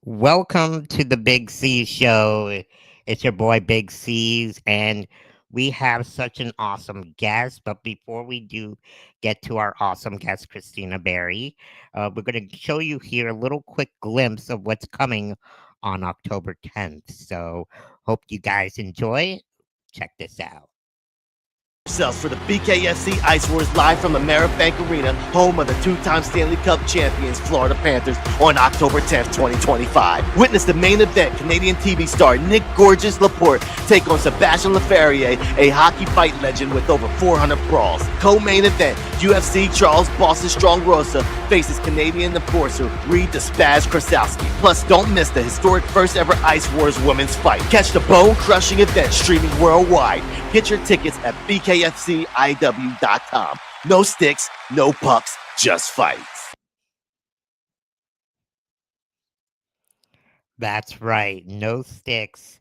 Welcome to the BigCeaz show. It's your boy BigCeaz, and we have such an awesome guest. But before we do get to our awesome guest, Christina Barry, we're going to show you here a little quick glimpse of what's coming on October 10th. So, hope you guys enjoy. Check this out. Yourselves for the BKFC Ice Wars live from the Bank Arena, home of the two-time Stanley Cup champions Florida Panthers on October 10th, 2025. Witness the main event, Canadian TV star Nick Gorgeous Laporte take on Sebastian Laferriere, a hockey fight legend with over 400 brawls. Co-main event, UFC Charles Boston Strong Rosa faces Canadian enforcer Reed the Spaz Krasowski. Plus, don't miss the historic first ever Ice Wars women's fight. Catch the bone-crushing event streaming worldwide. Get your tickets at BKFCIW.com. No sticks, no pucks, just fights. That's right. No sticks,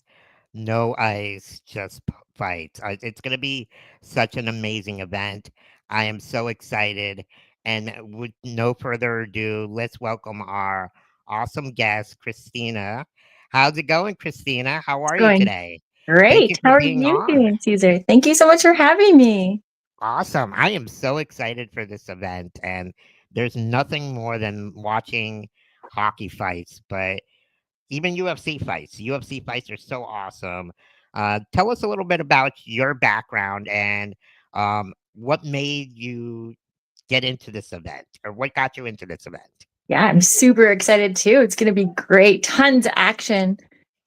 no ice, just fights. It's going to be such an amazing event. I am so excited. And with no further ado, let's welcome our awesome guest, Christina. How's it going, Christina? How are you Going today? Thank you great. for How are being you on. doing, Caesar? Thank you so much for having me. Awesome. I am so excited for this event. And there's nothing more than watching hockey fights, but even UFC fights. UFC fights are so awesome. Tell us a little bit about your background and what made you get into this event, or what got you into this event. Yeah, I'm super excited too. It's going to be great. Tons of action.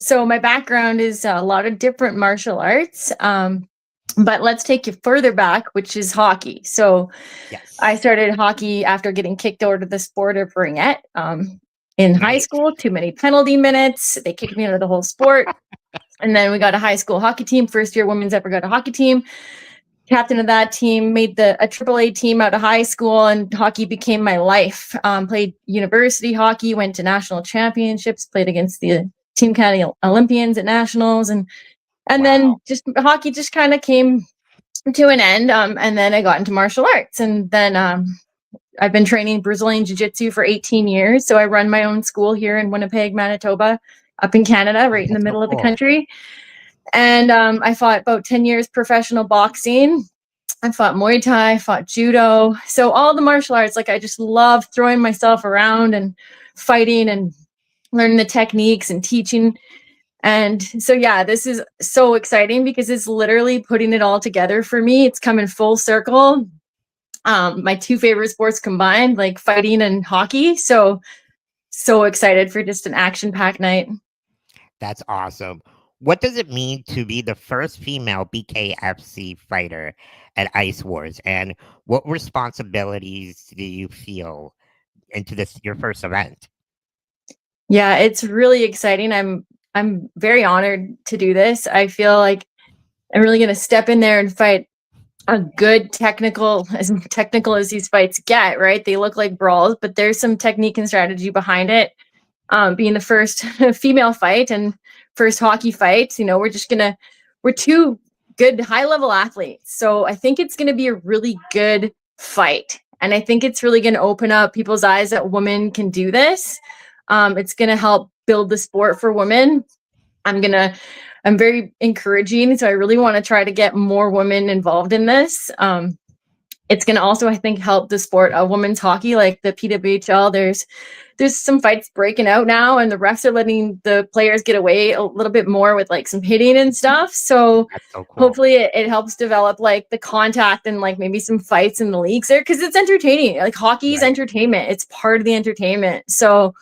So, my background is a lot of different martial arts. But let's take you further back, which is hockey. So, I Yes. started hockey after getting kicked out of the sport of ringette. In high Nice. school, too many penalty minutes. They kicked me out of the whole sport. And then we got a high school hockey team. First year women's ever got a hockey team. Captain of that team, made a AAA team out of high school, and hockey became my life. Played university hockey, went to national championships, played against the Team Canada Olympians at nationals, and Wow. then just hockey just kind of came to an end. And then I got into martial arts, and then I've been training Brazilian Jiu-Jitsu for 18 years. So I run my own school here in Winnipeg, Manitoba, up in Canada, Oh, right in the that's so middle of the cool. country. And I fought about 10 years professional boxing. I fought Muay Thai, fought judo. So all the martial arts, like I just love throwing myself around and fighting and learning the techniques and teaching. And so, yeah, this is so exciting because it's literally putting it all together for me. It's coming full circle. My two favorite sports combined, like fighting and hockey. So excited for just an action-packed night. That's awesome. What does it mean to be the first female BKFC fighter at Ice Wars, and what responsibilities do you feel into this your first event? Yeah, it's really exciting. I'm very honored to do this. I feel like I'm really going to step in there and fight a good technical as these fights get, right? They look like brawls, but there's some technique and strategy behind it. Being the first female fight and first hockey fight, we're two good high level athletes. So I think it's going to be a really good fight. And I think it's really going to open up people's eyes that women can do this. It's going to help build the sport for women. I'm very encouraging. So I really want to try to get more women involved in this. It's going to also, I think, help the sport of women's hockey, like the PWHL. There's some fights breaking out now, and the refs are letting the players get away a little bit more with like some hitting and stuff. So That's so cool. hopefully it helps develop like the contact and like maybe some fights in the leagues there, because it's entertaining. Like hockey is Right. entertainment. It's part of the entertainment. So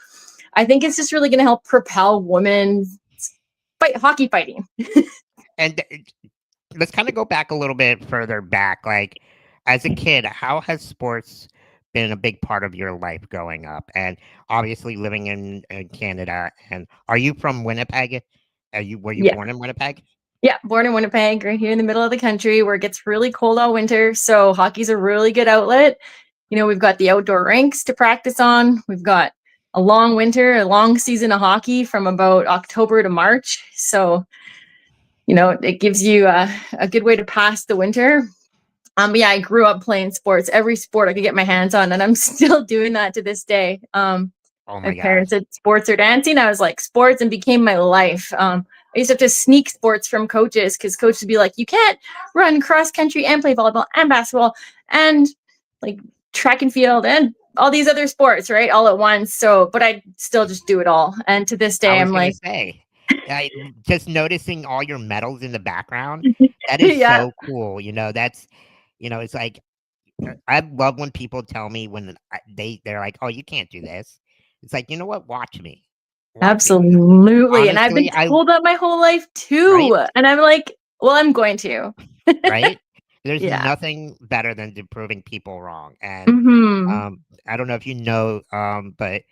I think it's just really going to help propel women hockey fighting. And let's kind of go back a little bit further back. Like, as a kid, how has sports been a big part of your life growing up? And obviously living in Canada. And are you from Winnipeg? Were you Yeah. born in Winnipeg? Yeah, born in Winnipeg, right here in the middle of the country where it gets really cold all winter. So hockey's a really good outlet. We've got the outdoor rinks to practice on. We've got a long winter, a long season of hockey from about October to March. So, it gives you a good way to pass the winter. But yeah, I grew up playing sports, every sport I could get my hands on, and I'm still doing that to this day. Oh My my parents gosh. said sports or dancing. I was like sports, and became my life. I used to have to sneak sports from coaches because coaches would be like, you can't run cross country and play volleyball and basketball and like track and field and all these other sports, right? All at once. So, but I still just do it all. And to this I day, was I'm gonna like, say, just noticing all your medals in the background, that is yeah, so cool. That's, it's like I love when people tell me when they're like, "Oh, you can't do this." It's like, you know what? Watch me. absolutely. And I've been Honestly, I told that my whole life right, too. And I'm like, well, I'm going to. right. There's Yeah. nothing better than proving people wrong, and Hmm. I don't know if you know, but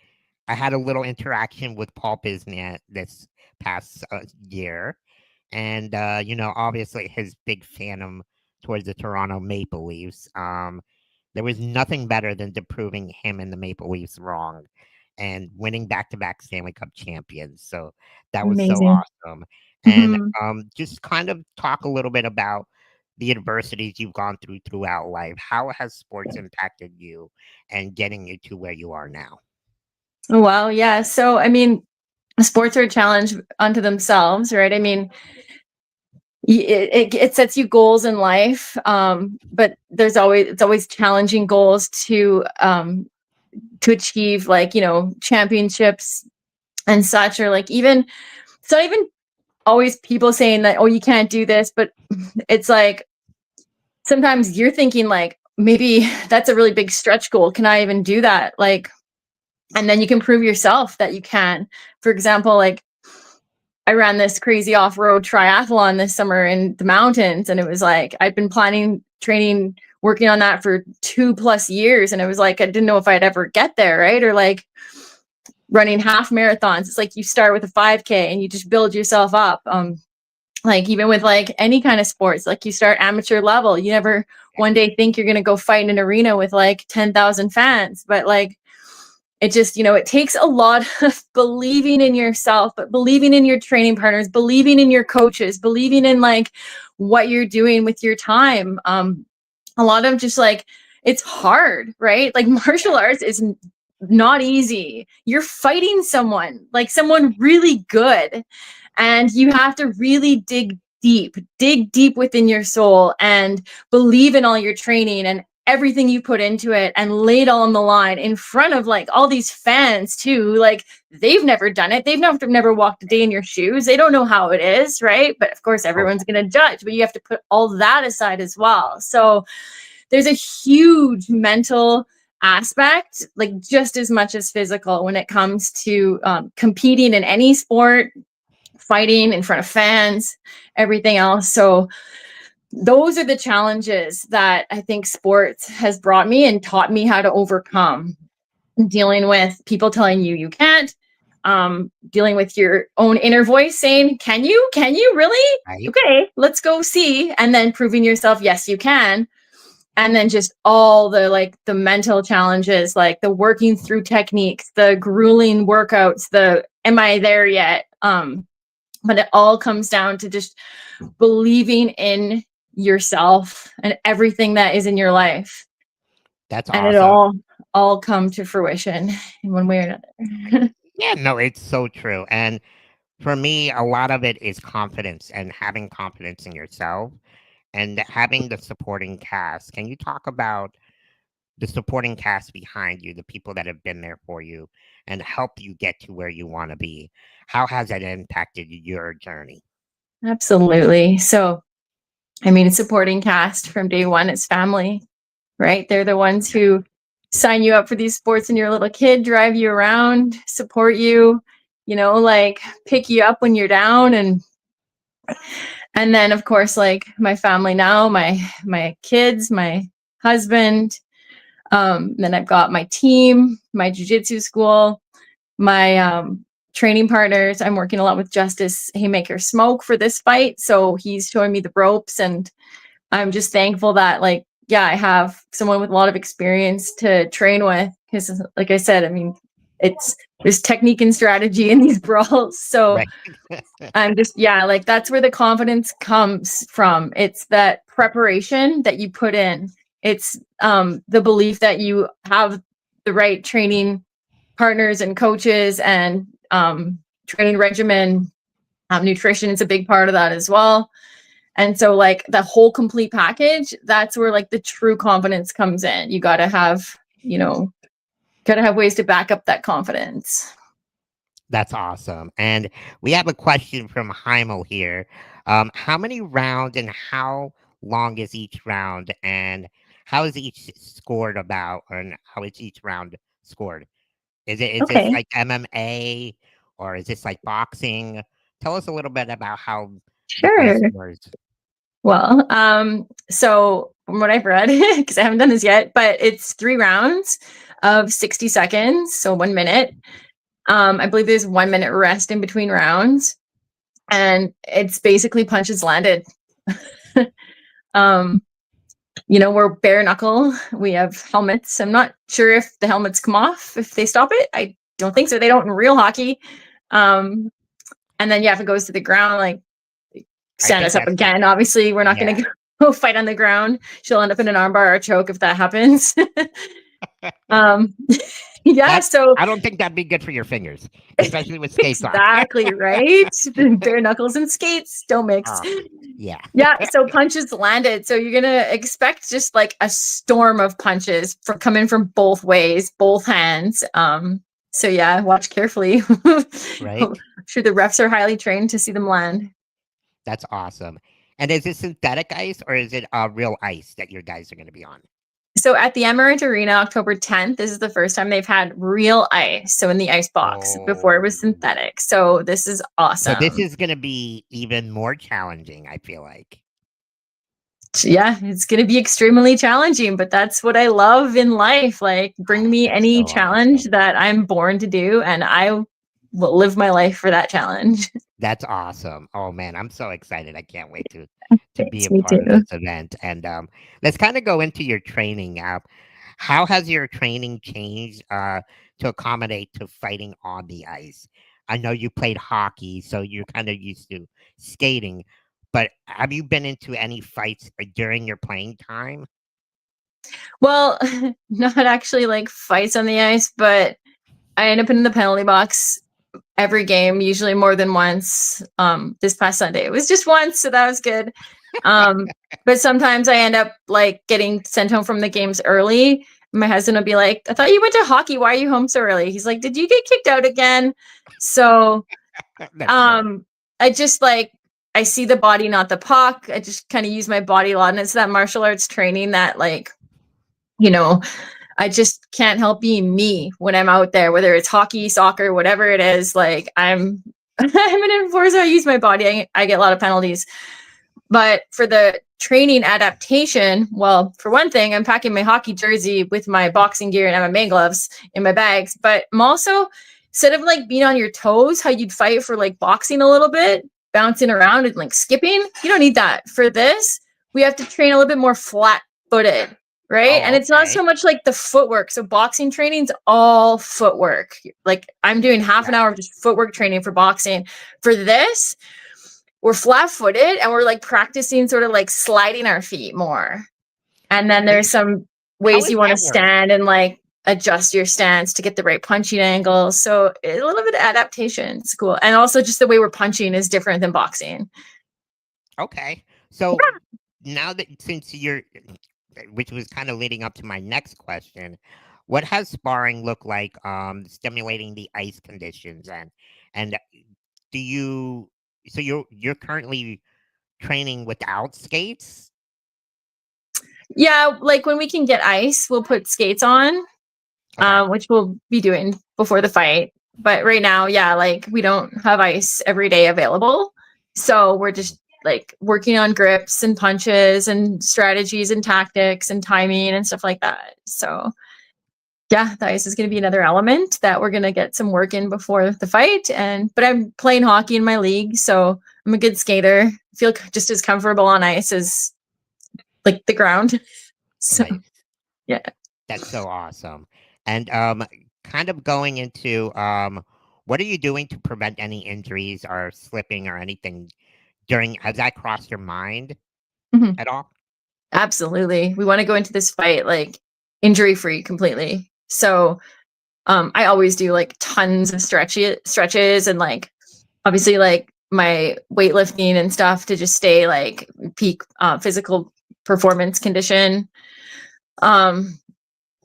I had a little interaction with Paul Bisnett this past year, and obviously his big fandom towards the Toronto Maple Leafs. There was nothing better than proving him and the Maple Leafs wrong, and winning back-to-back Stanley Cup champions. So that was so Amazing. awesome. And Hmm. just kind of talk a little bit about the adversities you've gone throughout life. How has sports impacted you and getting you to where you are now? Wow. Yeah. So, I mean, sports are a challenge unto themselves, right? I mean, it sets you goals in life, but it's always challenging goals to achieve, like, championships and such, or like even it's not even always people saying that, oh, you can't do this, but it's like sometimes you're thinking like, maybe that's a really big stretch goal. Can I even do that? Like, and then you can prove yourself that you can. For example, like I ran this crazy off-road triathlon this summer in the mountains, and it was like I'd been planning, training, working on that for 2+ years, and it was like I didn't know if I'd ever get there, right? Or like running half marathons. It's like you start with a 5K and you just build yourself up. Like even with like any kind of sports, like you start amateur level. You never one day think you're gonna go fight in an arena with like 10,000 fans, but like it just, it takes a lot of believing in yourself, but believing in your training partners, believing in your coaches, believing in like what you're doing with your time. A lot of just like, it's hard, right? Like martial arts is not easy. You're fighting someone, like someone really good, and you have to really dig deep within your soul and believe in all your training and everything you put into it and lay it all on the line in front of like all these fans too. Like they've never done it. They've never walked a day in your shoes. They don't know how it is, right? But of course Oh, everyone's going to judge, but you have to put all that aside as well. So there's a huge mental aspect, like just as much as physical, when it comes to competing in any sport, fighting in front of fans, everything else. So those are the challenges that I think sports has brought me and taught me how to overcome. Dealing with people telling you can't, dealing with your own inner voice saying, can you really? right. Okay, let's go see. And then proving yourself, yes, you can. And then just all the like the mental challenges, like the working through techniques, the grueling workouts, the am I there yet? But it all comes down to just believing in yourself and everything that is in your life, That's and it awesome. all come to fruition in one way or another. Yeah, no, it's so true. And for me, a lot of it is confidence and having confidence in yourself and having the supporting cast. Can you talk about the supporting cast behind you, the people that have been there for you and help you get to where you want to be? How has that impacted your journey? Absolutely. So I mean, supporting cast from day one is family, right? They're the ones who sign you up for these sports when you're a little kid, drive you around, support you, like pick you up when you're down. And then of course, like my family now, my kids, my husband. Then I've got my team, my jujitsu school, my training partners. I'm working a lot with Justice Haymaker Smoke for this fight, so he's showing me the ropes, and I'm just thankful that, like, yeah, I have someone with a lot of experience to train with, because like I said, I mean, there's technique and strategy in these brawls. So Right. I'm just, yeah, like that's where the confidence comes from. It's that preparation that you put in. It's the belief that you have the right training partners and coaches and training regimen. Nutrition is a big part of that as well. And so like the whole complete package, that's where like the true confidence comes in. You got to have, ways to back up that confidence. That's awesome. And we have a question from Heimel here. How many rounds and how long is each round? And how is each scored about? And how is each round scored? Is this Okay, like MMA or is this like boxing? Tell us a little bit about how the ice sure. scores. Well, so from what I've read, because I haven't done this yet, but it's 3 rounds of 60 seconds, so 1 minute. I believe there's 1 minute rest in between rounds, and it's basically punches landed. um, we're bare knuckle. We have helmets. I'm not sure if the helmets come off if they stop it. I don't think so. They don't in real hockey. And then if it goes to the ground, like I stand think us up that's like, again. Obviously, we're not yeah. going to go fight on the ground. She'll end up in an armbar or a choke if that happens. um, yeah. That So I don't think that'd be good for your fingers, especially with skates on. exactly right. Bare knuckles and skates don't mix. Oh, yeah. Yeah, so punches landed. So you're gonna expect just like a storm of punches from coming from both ways, both hands. So yeah, watch carefully. Right? I'm sure the refs are highly trained to see them land. That's awesome. And is it synthetic ice or is it real ice that your guys are going to be on? So at the Emirates Arena, October 10th, this is the first time they've had real ice. So in the ice box before it Oh, was synthetic. So this is so this awesome. is going to be even more challenging, I feel like. Yeah, it's going to be extremely challenging, but that's what I love in life. Like, bring me That's any so challenge awesome. that I'm born to do, and I will live my life for that challenge. That's awesome. Oh man, I'm so excited. I can't wait to be Thanks, a me part of too. this event. And let's kind of go into your training. How has your training changed to accommodate to fighting on the ice? I know you played hockey, so you're kind of used to skating, but have you been into any fights during your playing time? Well, not actually like fights on the ice, but I end up in the penalty box every game, usually more than once. This past Sunday, it was just once, so that was good. But sometimes I end up like getting sent home from the games early. My husband will be like, "I thought you went to hockey. Why are you home so early?" He's like, "Did you get kicked out again?" So That's so um, I just like I see the body, not the puck. I just kind of use my body a lot, and it's that martial arts training that you know I just can't help being me when I'm out there, whether it's hockey, soccer, whatever it is. Like I'm I'm an enforcer. I use my body. I get a lot of penalties. But for the training adaptation, well, for one thing, I'm packing my hockey jersey with my boxing gear and MMA gloves in my bags. But I'm also, instead of like being on your toes, how you'd fight for like boxing a little bit, bouncing around and like skipping, you don't need that. For this, we have to train a little bit more flat footed, right? And Oh, it's not okay. so much like the footwork. So boxing training's all footwork. Like I'm doing half an Right. hour of just footwork training for boxing. For this, we're flat footed and we're like practicing sort of like sliding our feet more. And then And there's some how ways does you want to that work? stand and like adjust your stance to get the right punching angle. So a little bit of adaptation. It's cool. And also just the way we're punching is different than boxing. Okay. So now that since you're which was kind of leading up to my next question, what has sparring looked like stimulating the ice conditions and do you so you're currently training without skates? Yeah, like when we can get ice, we'll put skates on, Okay. which we'll be doing before the fight. But right now, yeah, like we don't have ice every day available. So we're just like working on grips and punches and strategies and tactics and timing and stuff like that. So yeah, the ice is going to be another element that we're going to get some work in before the fight. But I'm playing hockey in my league, so I'm a good skater. I feel just as comfortable on ice as like the ground. So Nice. yeah. That's so awesome. And kind of going into what are you doing to prevent any injuries or slipping or anything during has that crossed your mind Mhm. at all? Absolutely. We want to go into this fight like injury free completely. So I always do like tons of stretches and like obviously like my weightlifting and stuff to just stay like peak physical performance condition. Um,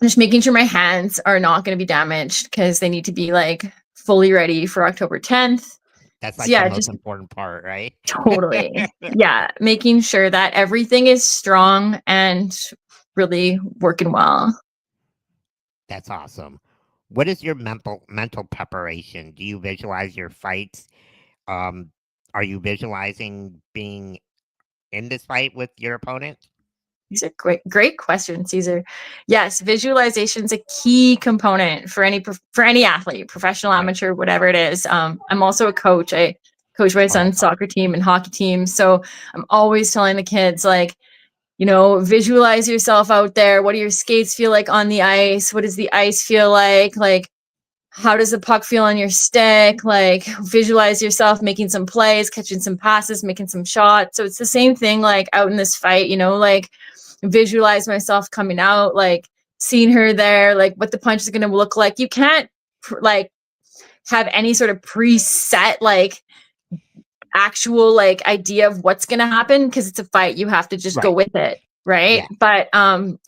just making sure my hands are not going to be damaged because they need to be like fully ready for October 10th. That's So like the yeah, most just important part, right? totally. Yeah, making sure that everything is strong and really working well. That's awesome. What is your mental preparation? Do you visualize your fights? Um, are you visualizing being in this fight with your opponent? These are great questions, Caesar. Yes, visualization is a key component for any athlete, professional, Right. amateur, whatever it is. I'm also a coach. I coach my Oh, that's son's soccer team and hockey team. So I'm always telling the kids, like, visualize yourself out there. What do your skates feel like on the ice? What does the ice feel like? Like, how does the puck feel on your stick? Like, visualize yourself making some plays, catching some passes, making some shots. So it's the same thing, like out in this fight, like visualize myself coming out, like seeing her there, like what the punch is going to look like. You can't like have any sort of preset, like actual like idea of what's going to happen because it's a fight. You have to just go right. with it. Right. Yeah. But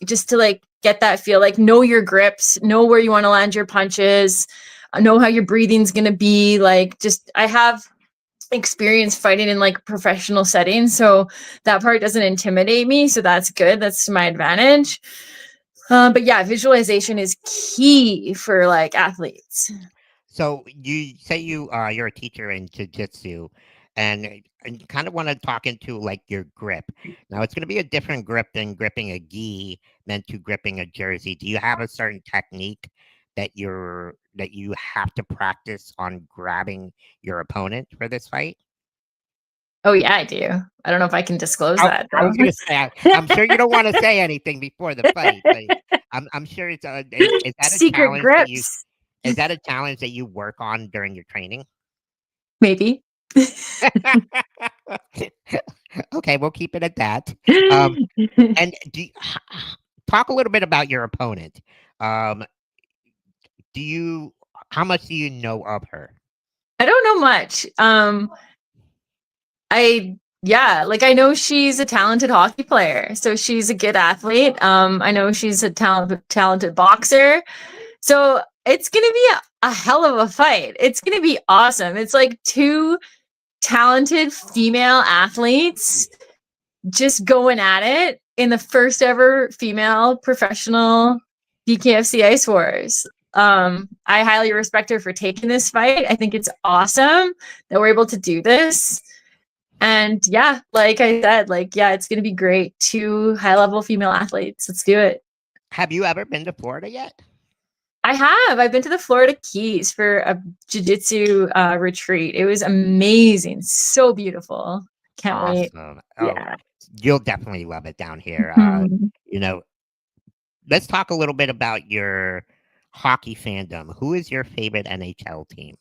just to like get that feel, like know your grips, know where you want to land your punches, know how your breathing's going to be. Like, just, I have experience fighting in like professional settings, so that part doesn't intimidate me, so that's good, that's to my advantage. But yeah, visualization is key for like athletes. So you say you're a teacher in jiu-jitsu, and you kind of want to talk into like your grip. Now it's going to be a different grip than gripping a gi than to gripping a jersey. Do you have a certain technique that you have to practice on grabbing your opponent for this fight? Oh yeah, I do. I don't know if I can disclose that I though. was gonna say, I'm sure you don't want to say anything before the fight, but I'm sure it's is that a Secret challenge that you grips, is that a challenge that you work on during your training? maybe. Okay, we'll keep it at that. And talk a little bit about your opponent. Um, do you how much do you know of her? I don't know much. I Yeah, like I know she's a talented hockey player, so she's a good athlete. I know she's a talented boxer. So it's gonna be a hell of a fight. It's gonna be awesome. It's like two talented female athletes just going at it in the first ever female professional BKFC Ice Wars. I highly respect her for taking this fight. I think it's awesome that we're able to do this. And yeah, like I said, like, yeah, it's going to be great. Two high level female athletes. Let's do it. Have you ever been to Florida yet? I have. I've been to the Florida Keys for a jiu-jitsu retreat. It was amazing. So beautiful. Can't wait. Awesome. Oh, Yeah. you'll definitely love it down here. Mhm. You know, let's talk a little bit about your hockey fandom. Who is your favorite NHL team?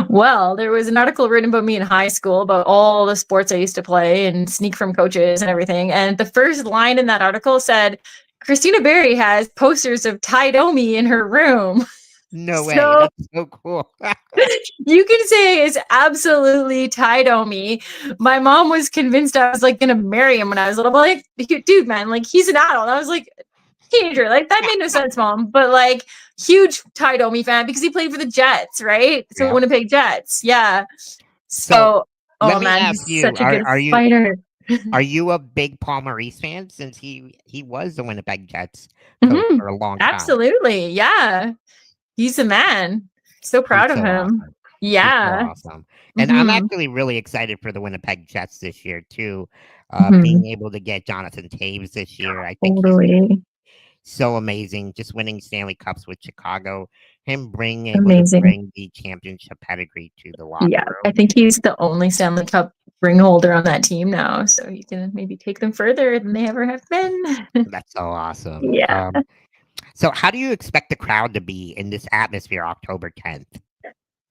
Well, there was an article written about me in high school about all the sports I used to play and sneak from coaches and everything. And the first line in that article said, Christina Barry has posters of Ty Domi in her room. No way. So That's so cool. you can say it's absolutely Ty Domi. My mom was convinced I was like going to marry him when I was little. But like, dude, man, like he's an adult. I was like, teenager. Like that made no sense, mom. But like huge Ty Domi fan because he played for the Jets, right? So Yeah. Winnipeg Jets. Yeah. So So let oh me man, ask he's you: such a good Are you fighter. a big Paul Maurice fan since he was the Winnipeg Jets coach Mhm. for a long time? Absolutely. Yeah. He's a man. So He's proud of so him. awesome. He's so Yeah. awesome. And I'm Hmm. actually really excited for the Winnipeg Jets this year too. Hmm. Being able to get Jonathan Taves this year, I think he's going to Totally. be so amazing. Just winning Stanley Cups with Chicago, him being able to Amazing. bring the championship pedigree to the Yeah, locker I room. think he's the only Stanley Cup ring holder on that team now, so he can maybe take them further than they ever have been. That's so awesome. Yeah, So how do you expect the crowd to be in this atmosphere October 10th?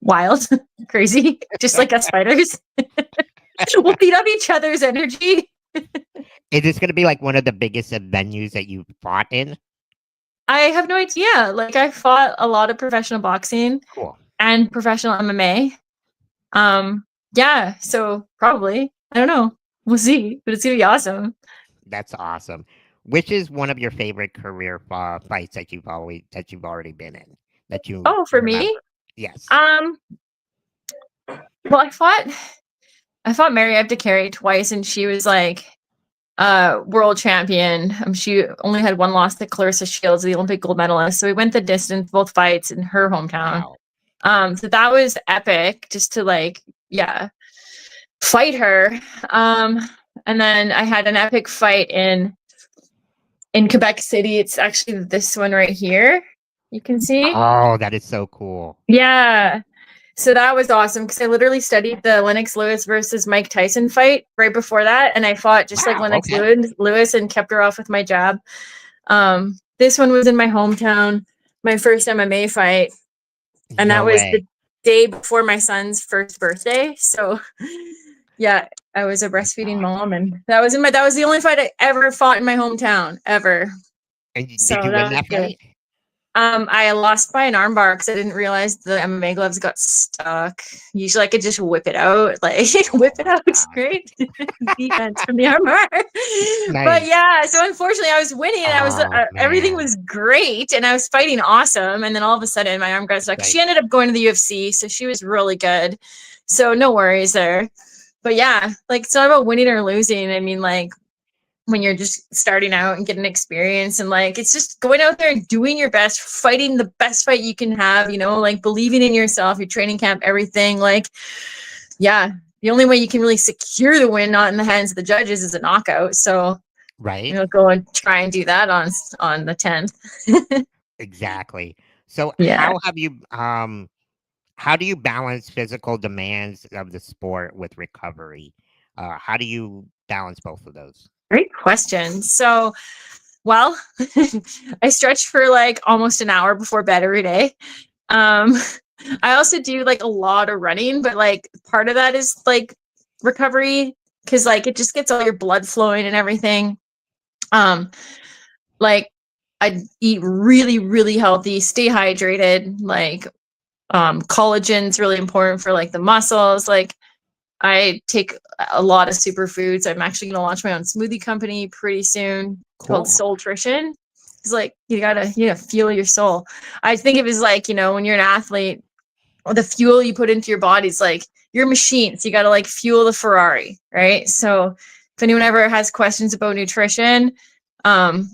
wild, crazy, just like us fighters. We'll feed off each other's energy. Is this going to be like one of the biggest venues that you've fought in? I have no idea. Like I fought a lot of professional boxing Cool. and professional MMA. Yeah, so probably. I don't know. We'll see, but it's gonna be awesome. That's awesome. Which is one of your favorite career fights that you've already been in that you Oh, for me? remember? Yes. Um, well, I fought Mary Abdicari twice, and she was like world champion. She only had one loss to Clarissa Shields, the Olympic gold medalist. So we went the distance, both fights in her hometown. Wow. So that was epic just to like, yeah, fight her. And then I had an epic fight in Quebec City. It's actually this one right here. You can see. Oh, that is so cool. Yeah. So that was awesome because I literally studied the Lennox Lewis versus Mike Tyson fight right before that, and I fought just like Wow. Lennox Okay. Lewis and kept her off with my jab. This one was in my hometown, my first MMA fight, and that No was way. the day before my son's first birthday. So, yeah, I was a That's breastfeeding mom, awesome. and that was the only fight I ever fought in my hometown ever. And So did you win that was that good. fight? I lost by an armbar because I didn't realize the MMA gloves got stuck. Usually, I could just whip it out, like whip Oh it my out. It's gosh. great defense from the armbar. But Nice. yeah, so unfortunately, I was winning, and I was Oh everything man. was great, and I was fighting awesome. And then all of a sudden, my arm got stuck. Like She ended up going to the UFC, so she was really good. So no worries there. But yeah, like it's not about winning or losing. I mean, like when you're just starting out and getting experience, and like it's just going out there and doing your best, fighting the best fight you can have, like believing in yourself, your training camp, everything. Like, yeah, the only way you can really secure the win, not in the hands of the judges, is a knockout. So right? go and try and do that on the 10th. Exactly. So Yeah, how do you balance physical demands of the sport with recovery? How do you balance both of those? great question. So, well, I stretch for like almost an hour before bed every day. um I also do like a lot of running, but like part of that is like recovery because like it just gets all your blood flowing and everything. Um, like I eat really, really healthy, stay hydrated. Like collagen's really important for like the muscles. Like I take a lot of superfoods. I'm actually gonna launch my own smoothie company pretty soon called Cool. Soultrition. It's like you gotta fuel your soul. I think of it as like, when you're an athlete, the fuel you put into your body is like your machine. So you got to like fuel the Ferrari, right? So if anyone ever has questions about nutrition,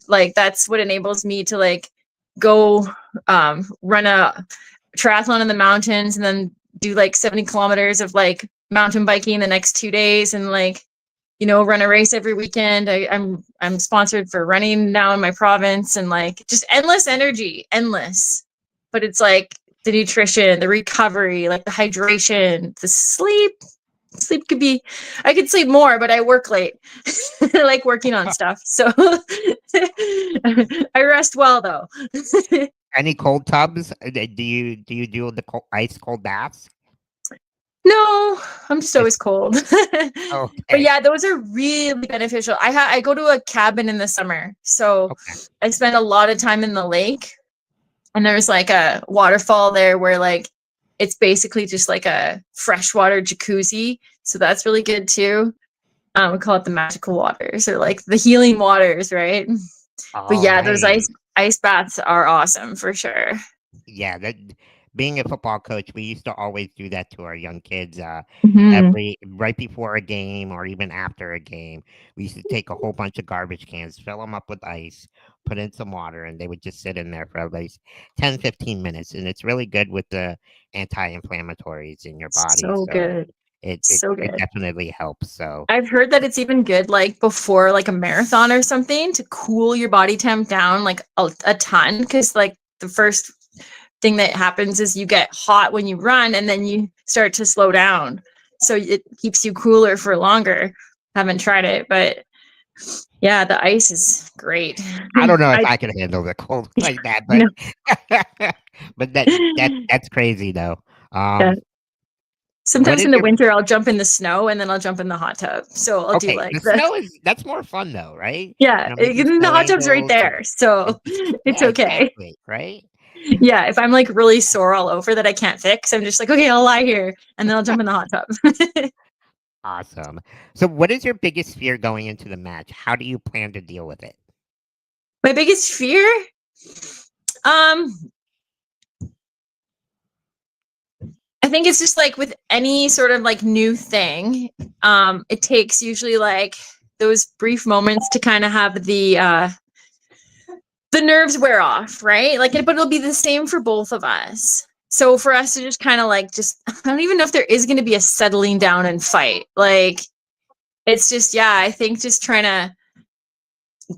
like that's what enables me to like go run a triathlon in the mountains and then do like 70 kilometers of like mountain biking the next 2 days and like run a race every weekend. I'm sponsored for running now in my province and like just endless energy, endless. But it's like the nutrition, the recovery, like the hydration, the sleep. Sleep could be, I could sleep more, but I work late. I like working on stuff. So I rest well though. Any cold tubs? Do you do the ice cold baths? No, I'm just It's always cold. But okay. yeah, those are really beneficial. I go to a cabin in the summer, so Okay. I spend a lot of time in the lake, and there's like a waterfall there where like it's basically just like a freshwater jacuzzi. So that's really good too. We call it the magical waters or like the healing waters, right? But Oh, yeah, those nice. ice baths are awesome for sure. Yeah, that being a football coach, we used to always do that to our young kids. Hmm. Every right before a game or even after a game, we used to take a whole bunch of garbage cans, fill them up with ice, put in some water, and they would just sit in there for at least 10, 15 minutes. And it's really good with the anti-inflammatories in your body. So So good. it So good. definitely helps. So I've heard that it's even good like before like a marathon or something to cool your body temp down like a ton because like the first thing that happens is you get hot when you run and then you start to slow down. So it keeps you cooler for longer. Haven't tried it, but yeah, the ice is great. I don't know if I I can handle the cold like that, but no. but that's crazy though. Yeah. Um, What Sometimes is in the your winter, I'll jump in the snow and then I'll jump in the hot tub. So I'll do okay? like The the snow is that's more fun though, right? yeah, Making the snow hot tub's right angels there, so and just it's yeah, okay. exactly, right? Yeah, if I'm like really sore all over that I can't fix, I'm just like, okay, I'll lie here and then I'll jump in the hot tub. Awesome. So, what is your biggest fear going into the match? How do you plan to deal with it? My biggest fear, um, I think it's just like with any sort of like new thing, it takes usually like those brief moments to kind of have the nerves wear off, right? Like, but it'll be the same for both of us. So for us to just kind of like just, I don't even know if there is going to be a settling down and fight. Like, it's just, yeah, I think just trying to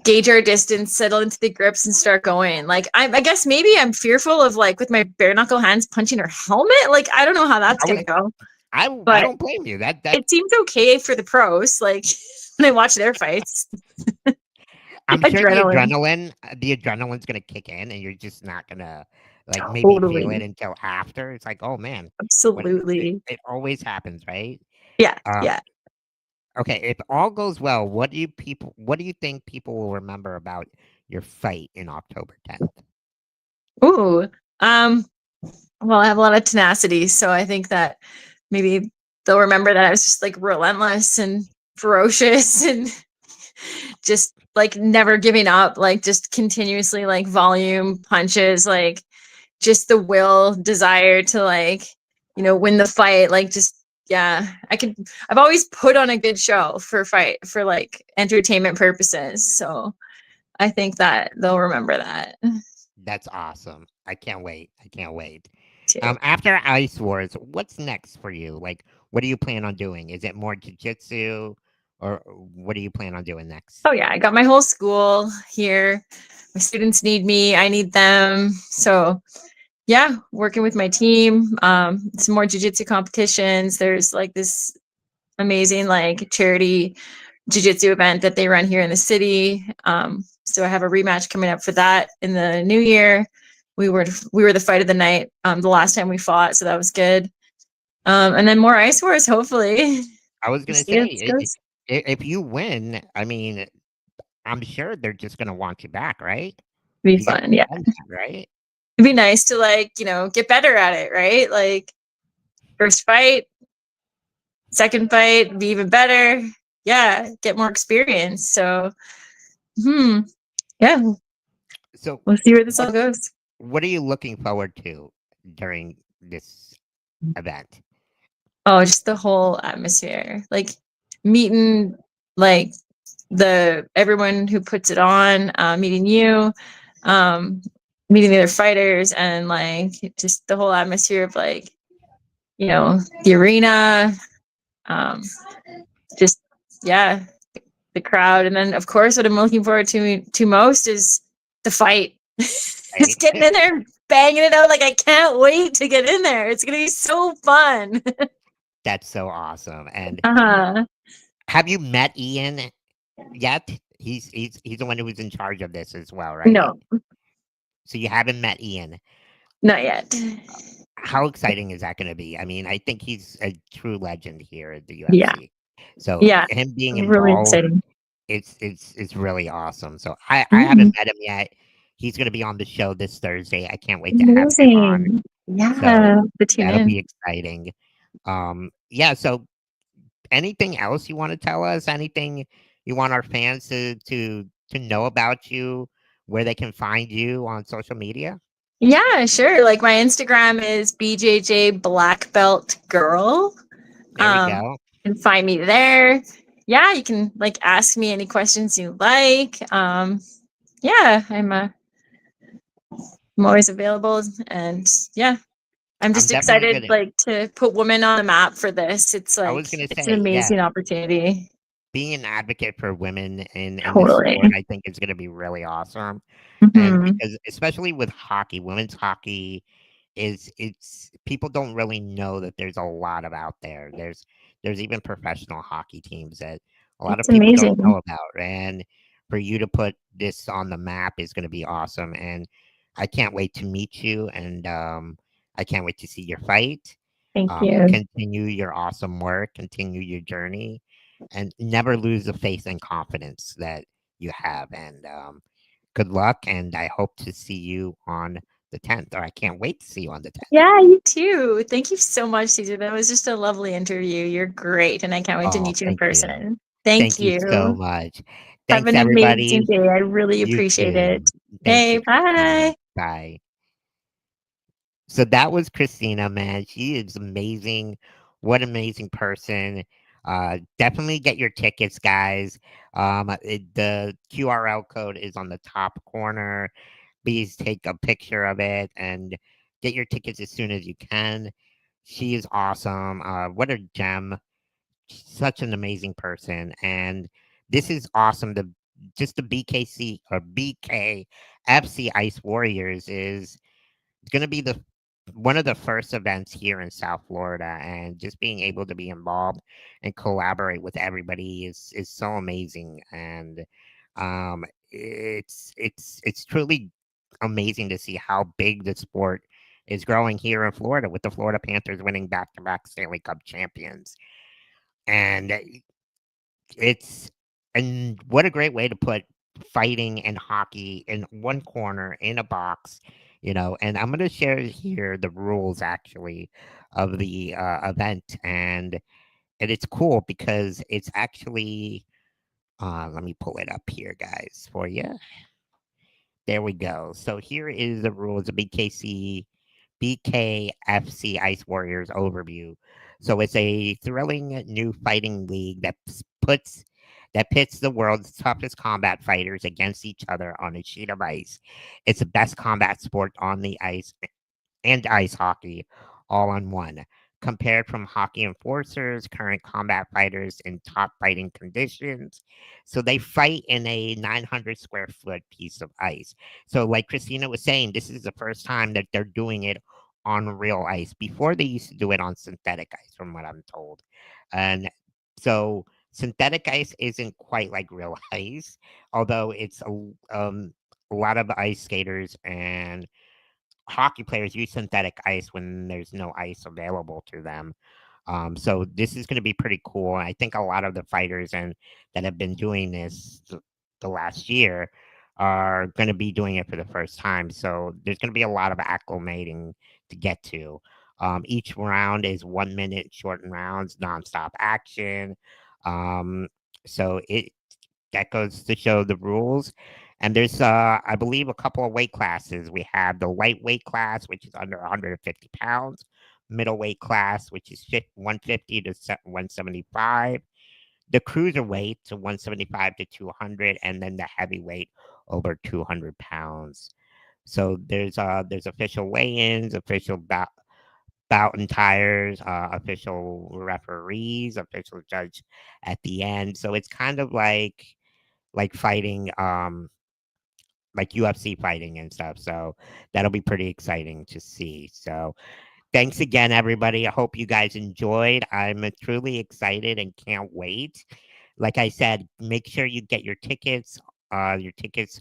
gauge our distance, settle into the grips, and start going. Like, I guess maybe I'm fearful of like with my bare knuckle hands punching her helmet. Like, I don't know how that's I was gonna go, I but don't blame you. That it seems okay for the pros. Like when I watch their fights, I'm sure adrenaline, the adrenaline's gonna kick in, and you're just not gonna like maybe feel it totally, until after. It's like, oh man, what absolutely, it always happens, right? yeah, Um, yeah. okay, if all goes well, what do you think people will remember about your fight in October 10th? Ooh, um, well, I have a lot of tenacity, so I think that maybe they'll remember that I was just like relentless and ferocious and just like never giving up, like just continuously like volume punches, like just the will, desire to like, win the fight. Like just yeah, I've always put on a good show for like entertainment purposes. So I think that they'll remember that That's awesome. I can't wait. I can't wait. too. After Ice Wars, what's next for you? Like, what do you plan on doing? Is it more jujitsu, or what do you plan on doing next? Oh yeah, I got my whole school here. My students need me, I need them. So yeah, working with my team, some more jujitsu competitions. There's like this amazing like charity jujitsu event that they run here in the city. So I have a rematch coming up for that in the new year. We were the fight of the night the last time we fought, so that was good. And then more ice wars, hopefully. I was We'll gonna see how say, this goes. if you win, I mean, I'm sure they're just gonna want you back, right? It'd be You got fun, yeah. done that, right? It'd be nice to like get better at it, right? Like first fight, second fight, be even better. Yeah, get more experience. So, yeah, So, we'll see where this what all goes. what are you looking forward to during this event? Oh, just the whole atmosphere, like meeting like the everyone who puts it on, meeting you, um, meeting the other fighters, and like just the whole atmosphere of like the arena, um, just yeah, the crowd, and then of course what I'm looking forward to most is the fight. Right? Just getting in there, banging it out. Like I can't wait to get in there. It's gonna be so fun. That's so awesome. And Uh-huh. have you met Ian yet? He's the one who's in charge of this as well, right? No, So you haven't met Ian. not yet. How exciting is that going to be? I mean, I think he's a true legend here at the Yeah, UFC. So yeah, him being really involved, exciting. it's really awesome. So I haven't Mm, met him yet. He's going to be on the show this Thursday. I can't wait to have him on. amazing. So Yeah, the tune that'll in. be exciting. Yeah. So anything else you want to tell us? Anything you want our fans to know about you? Where they can find you on social media? Yeah, sure. Like my Instagram is BJJ Black Belt Girl. There we You go. can find me there. Yeah, you can like ask me any questions you like. Yeah, I'm always available, and yeah, I'm I'm just definitely excited gonna. like to put women on the map for this. It's I like was gonna it's an say, yeah, amazing opportunity. being an advocate for women in this Totally. sport, I think is gonna be really awesome. And Hmm. because especially with hockey, women's hockey it's people don't really know that there's a lot of out there. There's even professional hockey teams that a lot of It's people don't amazing. know about. And for you to put this on the map is gonna be awesome. And I can't wait to meet you and I can't wait to see your fight. Thank you. Continue your awesome work, continue your journey, and never lose the faith and confidence that you have. And good luck. And I hope to see you on the 10th, or I can't wait to see you on the 10th. Yeah, you too. Thank you so much, Caesar. That was just a lovely interview. You're great, and I can't wait to Oh, meet you in thank you. person. Thank Thank you so you. much. Have Thanks, an amazing everybody. day. I really You appreciate too. it. Thank Okay, you, Christina. bye. Bye. So that was Christina, man. She is amazing. What amazing person. Definitely get your tickets, guys. The QRL code is on the top corner. Please take a picture of it and get your tickets as soon as you can. She is awesome. What a gem. Such an amazing person. And this is awesome. The BKC or BKFC Ice Warriors is going to be the one of the first events here in South Florida, and just being able to be involved and collaborate with everybody is so amazing. And it's truly amazing to see how big the sport is growing here in Florida, with the Florida Panthers winning back-to-back Stanley Cup champions. And it's and what a great way to put fighting and hockey in one corner in a box, and I'm going to share here the rules actually of the event. And it's cool because it's actually let me pull it up here, guys, for you. There we go. So here is the rules of BKFC Ice Warriors overview. So it's a thrilling new fighting league that pits the world's toughest combat fighters against each other on a sheet of ice. It's the best combat sport on the ice and ice hockey all on one. Compared from hockey enforcers, current combat fighters in top fighting conditions. So they fight in a 900 square foot piece of ice. So, like Christina was saying, this is the first time that they're doing it on real ice. Before, they used to do it on synthetic ice, from what I'm told. And so, synthetic ice isn't quite like real ice, although a lot of ice skaters and hockey players use synthetic ice when there's no ice available to them. So this is going to be pretty cool. I think a lot of the fighters and that have been doing this the last year are going to be doing it for the first time. So there's going to be a lot of acclimating to get to. Each round is 1 minute shortened rounds, nonstop action. Um, so it that goes to show the rules. And there's, I believe, a couple of weight classes. We have the lightweight class, which is under 150 pounds, middleweight class, which is 150 to 175, the cruiserweight to 175 to 200, and then the heavyweight over 200 pounds. So there's official weigh-ins, official bout and tires, official referees, official judge at the end. So it's kind of like fighting, like UFC fighting and stuff. So that'll be pretty exciting to see. So thanks again, everybody. I hope you guys enjoyed. I'm truly excited and can't wait. Like I said, make sure you get your tickets. Your tickets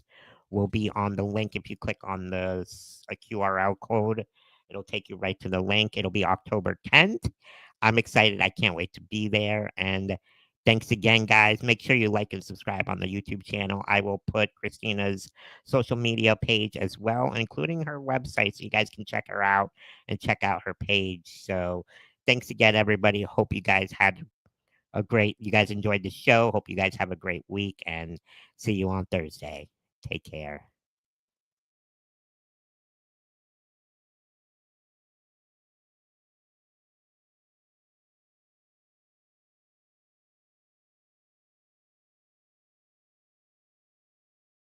will be on the link. If you click on the QRL code, it'll take you right to the link. It'll be October 10th. I'm excited. I can't wait to be there. And thanks again, guys. Make sure you like and subscribe on the YouTube channel. I will put Christina's social media page as well, including her website, so you guys can check her out and check out her page. So thanks again, everybody. Hope you guys enjoyed the show. Hope you guys have a great week, and see you on Thursday. Take care.